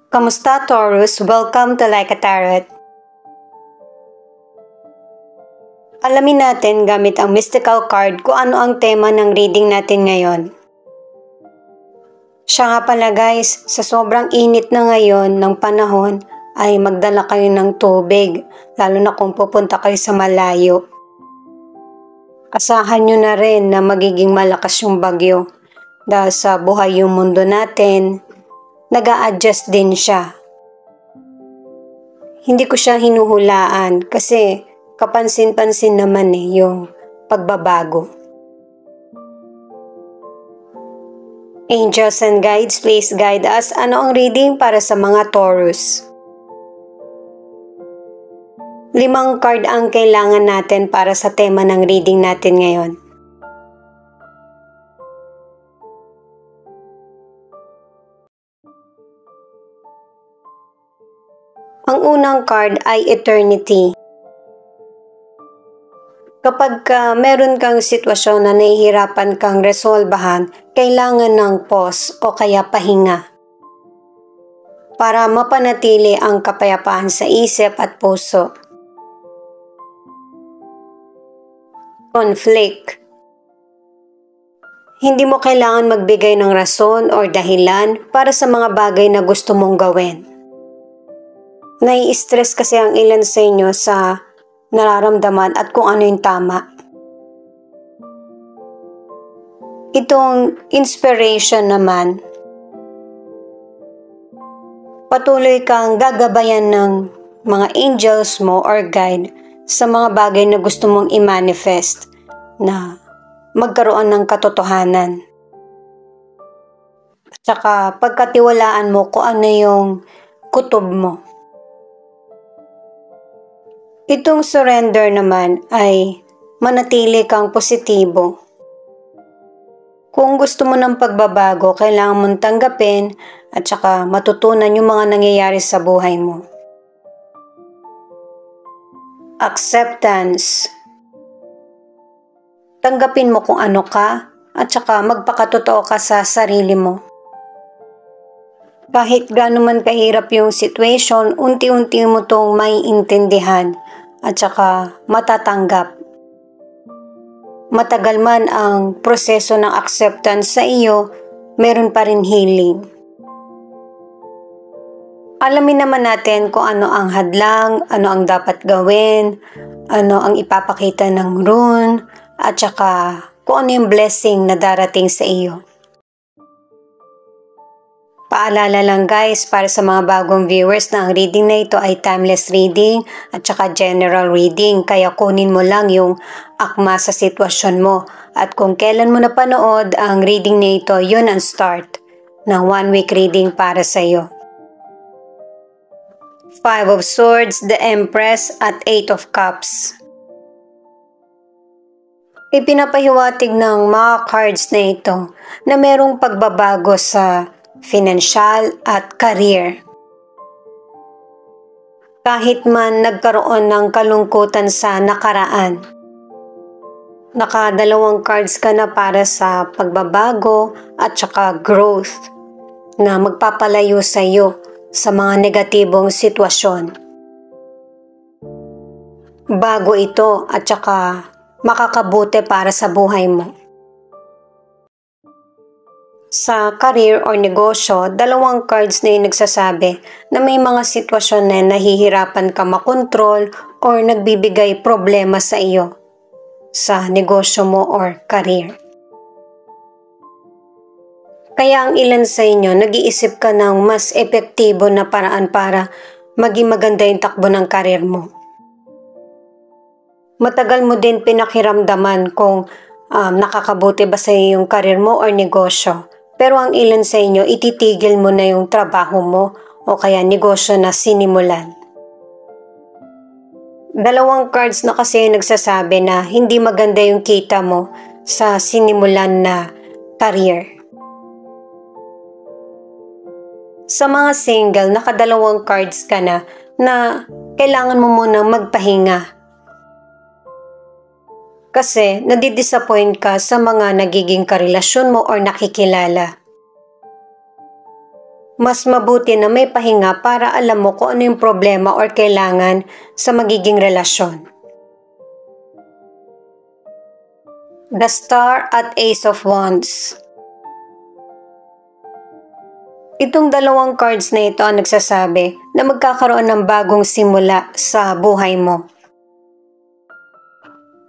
Kamusta, Taurus? Welcome to Like a Tarot. Alamin natin gamit ang mystical card kung ano ang tema ng reading natin ngayon. Siya nga pala guys, sa sobrang init na ngayon ng panahon ay magdala kayo ng tubig, lalo na kung pupunta kayo sa malayo. Asahan nyo na rin na magiging malakas yung bagyo dahil sa buhay yung mundo natin, nag-a-adjust din siya. Hindi ko siya hinuhulaan kasi kapansin-pansin naman yung pagbabago. Angels and guides, please guide us. Ano ang reading para sa mga Taurus? 5 card ang kailangan natin para sa tema ng reading natin ngayon. Ang unang card ay Eternity. Kapag meron kang sitwasyon na nahihirapan kang resolbahan, kailangan ng pause o kaya pahinga para mapanatili ang kapayapaan sa isip at puso. Conflict. Hindi mo kailangan magbigay ng rason o dahilan para sa mga bagay na gusto mong gawin. Nai-stress kasi ang ilan sa inyo sa nararamdaman at kung ano yung tama. Itong inspiration naman, patuloy kang gagabayan ng mga angels mo or guide sa mga bagay na gusto mong i-manifest na magkaroon ng katotohanan. At saka pagkatiwalaan mo kung ano yung kutob mo. Itong surrender naman ay manatili kang positibo. Kung gusto mo ng pagbabago, kailangan mong tanggapin at saka matutunan yung mga nangyayari sa buhay mo. Acceptance. Tanggapin mo kung ano ka at saka magpakatotoo ka sa sarili mo. Kahit gaano man kahirap yung situation, unti-unti mo itong maiintindihan at saka matatanggap. Matagal man ang proseso ng acceptance sa iyo, meron pa rin healing. Alamin naman natin kung ano ang hadlang, ano ang dapat gawin, ano ang ipapakita ng rune, at saka kung ano yung blessing na darating sa iyo. Paalala lang guys, para sa mga bagong viewers na ang reading na ito ay timeless reading at saka general reading, kaya kunin mo lang yung akma sa sitwasyon mo. At kung kailan mo napanood ang reading na ito, yun ang start ng 1 week reading para sa iyo. 5 of Swords, the Empress at 8 of Cups. Ipinapahiwatig ng mga cards na ito na merong pagbabago sa financial at career. Kahit man nagkaroon ng kalungkutan sa nakaraan, nakadalawang cards ka na para sa pagbabago at saka growth na magpapalayo sa iyo sa mga negatibong sitwasyon. Bago ito at saka makakabuti para sa buhay mo. Sa career or negosyo, dalawang cards na yung nagsasabi na may mga sitwasyon na nahihirapan ka makontrol or nagbibigay problema sa iyo sa negosyo mo or career. Kaya ang ilan sa inyo, nag-iisip ka ng mas epektibo na paraan para maging maganda yung takbo ng career mo. Matagal mo din pinakiramdaman kung nakakabuti ba sa iyo yung career mo or negosyo. Pero ang ilan sa inyo, ititigil mo na yung trabaho mo o kaya negosyo na sinimulan. Dalawang cards na kasi nagsasabi na hindi maganda yung kita mo sa sinimulan na career. Sa mga single, nakadalawang cards ka na kailangan mo munang magpahinga. Kasi nadidisappoint ka sa mga nagiging karelasyon mo or nakikilala. Mas mabuti na may pahinga para alam mo kung ano yung problema or kailangan sa magiging relasyon. The Star at Ace of Wands. Itong dalawang cards na ito ang nagsasabi na magkakaroon ng bagong simula sa buhay mo.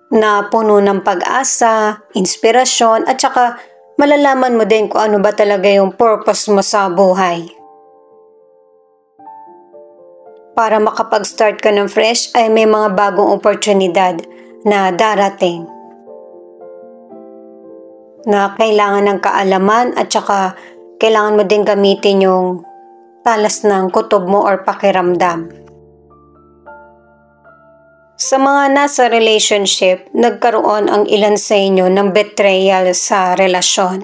Na puno ng pag-asa, inspirasyon, at saka malalaman mo din kung ano ba talaga yung purpose mo sa buhay. Para makapag-start ka ng fresh ay may mga bagong oportunidad na darating. Na kailangan ng kaalaman at saka kailangan mo din gamitin yung talas ng kutob mo or pakiramdam. Sa mga nasa relationship, nagkaroon ang ilan sa inyo ng betrayal sa relasyon.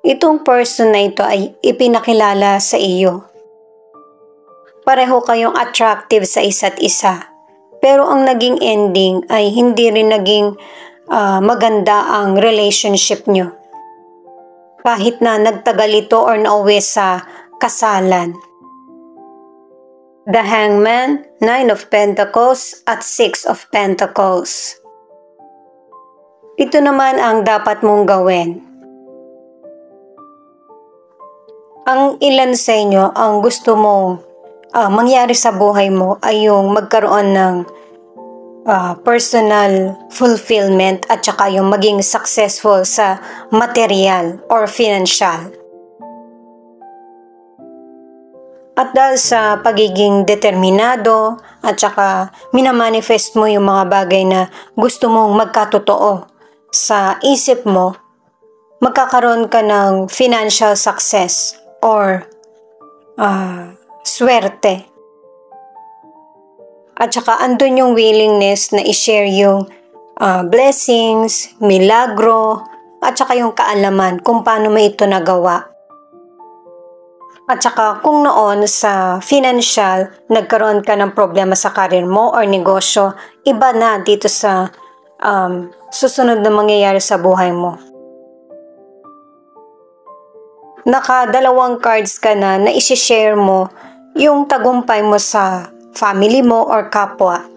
Itong person na ito ay ipinakilala sa iyo. Pareho kayong attractive sa isa't isa. Pero ang naging ending ay hindi rin naging maganda ang relationship nyo. Kahit na nagtagal ito or nauwi sa kasalan. The Hangman, Nine of Pentacles at Six of Pentacles. Ito naman ang dapat mong gawin. Ang ilan sa inyo ang gusto mong mangyari sa buhay mo ay yung magkaroon ng personal fulfillment at saka yung maging successful sa material or financial. At dahil sa pagiging determinado at saka minamanifest mo yung mga bagay na gusto mong magkatotoo sa isip mo, magkakaroon ka ng financial success or swerte. At saka andun yung willingness na i-share yung blessings, milagro, at saka yung kaalaman kung paano mo ito nagawa. At saka kung noon sa financial, nagkaroon ka ng problema sa karir mo or negosyo, iba na dito sa susunod na mangyayari sa buhay mo. Nakadalawang cards ka na i-share mo yung tagumpay mo sa family mo or kapwa.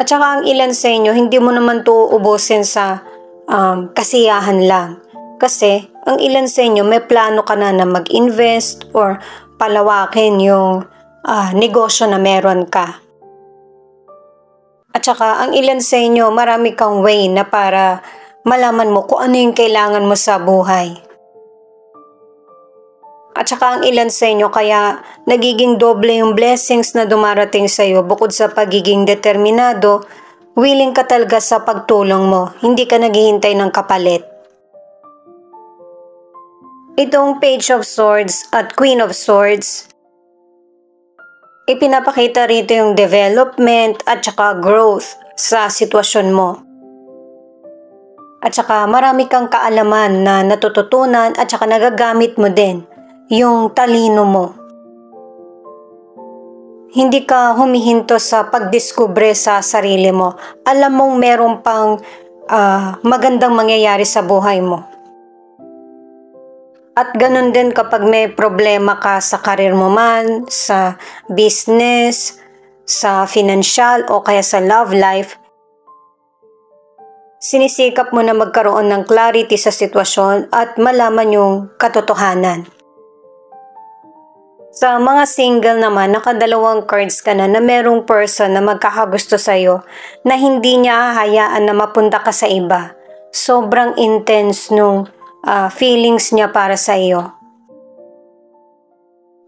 At saka ang ilan sa inyo, hindi mo naman to ubusin sa kasiyahan lang. Kasi ang ilan sa inyo, may plano ka na mag-invest or palawakin yung negosyo na meron ka. At saka ang ilan sa inyo, marami kang way na para malaman mo kung ano yung kailangan mo sa buhay. At saka ang ilan sa inyo kaya nagiging doble yung blessings na dumarating sa iyo bukod sa pagiging determinado, willing ka talaga sa pagtulong mo, hindi ka naghihintay ng kapalit. Itong Page of Swords at Queen of Swords, ipinapakita rito yung development at saka growth sa sitwasyon mo. At saka marami kang kaalaman na natututunan at saka nagagamit mo din yung talino mo. Hindi ka humihinto sa pagdiskubre sa sarili mo. Alam mong meron pang magandang mangyayari sa buhay mo. At ganun din kapag may problema ka sa karir mo man, sa business, sa financial o kaya sa love life, sinisikap mo na magkaroon ng clarity sa sitwasyon at malaman yung katotohanan. Sa mga single naman, nakadalawang cards ka na merong person na magkakagusto sa'yo na hindi niya hahayaan na mapunta ka sa iba. Sobrang intense nung feelings niya para sa iyo.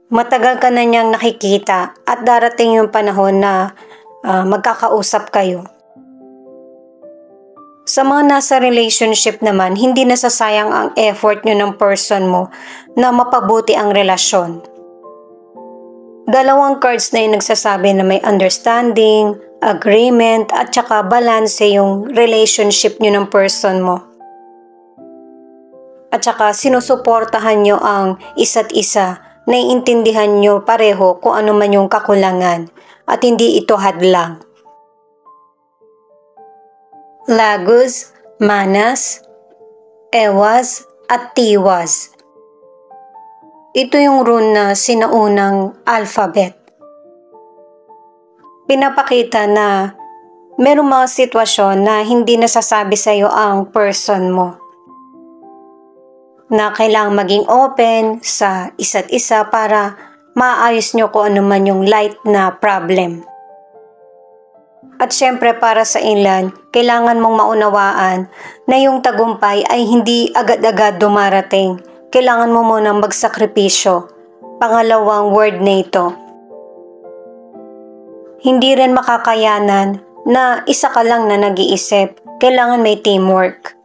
Matagal ka na niyang nakikita at darating yung panahon na magkakausap kayo. Sa mga nasa relationship naman, hindi nasasayang ang effort niyo ng person mo na mapabuti ang relasyon. Dalawang cards na yung nagsasabi na may understanding, agreement, at saka balance yung relationship niyo ng person mo. At saka sinusuportahan nyo ang isa't isa, naiintindihan nyo pareho kung ano man yung kakulangan at hindi ito hadlang. Lagus, Manas, Ewas at Tiwas. Ito yung rune na sinaunang alphabet. Pinapakita na merong mga sitwasyon na hindi nasasabi sa'yo ang person mo. Na kailangang maging open sa isa't isa para maayos nyo kung ano man yung light na problem. At syempre para sa ilan, kailangan mong maunawaan na yung tagumpay ay hindi agad-agad dumarating. Kailangan mo munang magsakripisyo. Pangalawang word na ito. Hindi rin makakayanan na isa ka lang na nag-iisip. Kailangan may teamwork.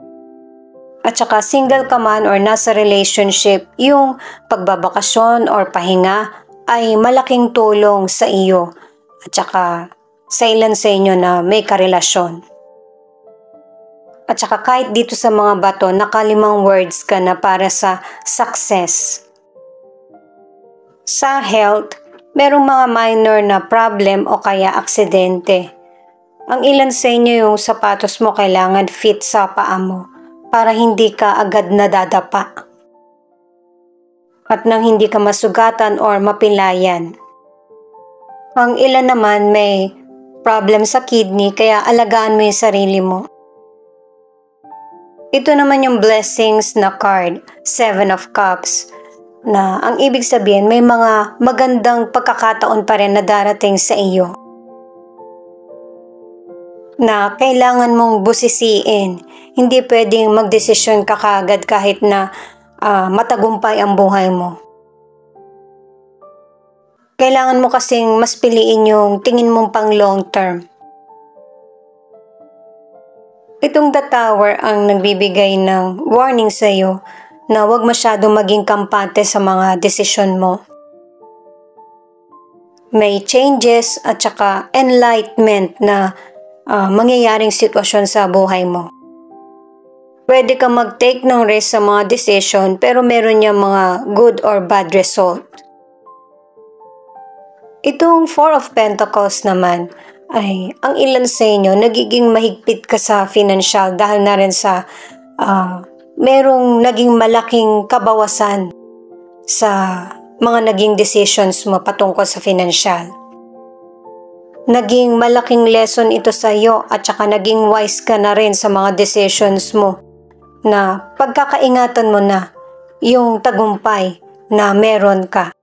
At saka single ka man or nasa relationship, yung pagbabakasyon or pahinga ay malaking tulong sa iyo. At saka sa ilan sa inyo na may karelasyon. At saka kahit dito sa mga bato, nakalimang words ka na para sa success. Sa health, merong mga minor na problem o kaya aksidente. Ang ilan sa inyo yung sapatos mo kailangan fit sa paa mo para hindi ka agad nadadapa. At nang hindi ka masugatan or mapilayan. Ang ilan naman may problem sa kidney kaya alagaan mo yung sarili mo. Ito naman yung blessings na card, 7 of Cups, na ang ibig sabihin may mga magandang pagkakataon pa rin na darating sa iyo. Na kailangan mong busisiin, hindi pwedeng magdesisyon ka kaagad kahit na matagumpay ang buhay mo. Kailangan mo kasing mas piliin yung tingin mong pang long term. Itong The Tower ang nagbibigay ng warning sa iyo na huwag masyadong maging kampante sa mga desisyon mo. May changes at saka enlightenment na mangyayaring sitwasyon sa buhay mo. Pwede ka mag-take ng risk sa mga decision pero meron niya mga good or bad result. Itong 4 of Pentacles naman ay ang ilan sa inyo nagiging mahigpit ka sa financial dahil na rin sa merong naging malaking kabawasan sa mga naging decisions mo patungkol sa financial. Naging malaking lesson ito sa iyo at saka naging wise ka na rin sa mga decisions mo na pagkakaingatan mo na yung tagumpay na meron ka.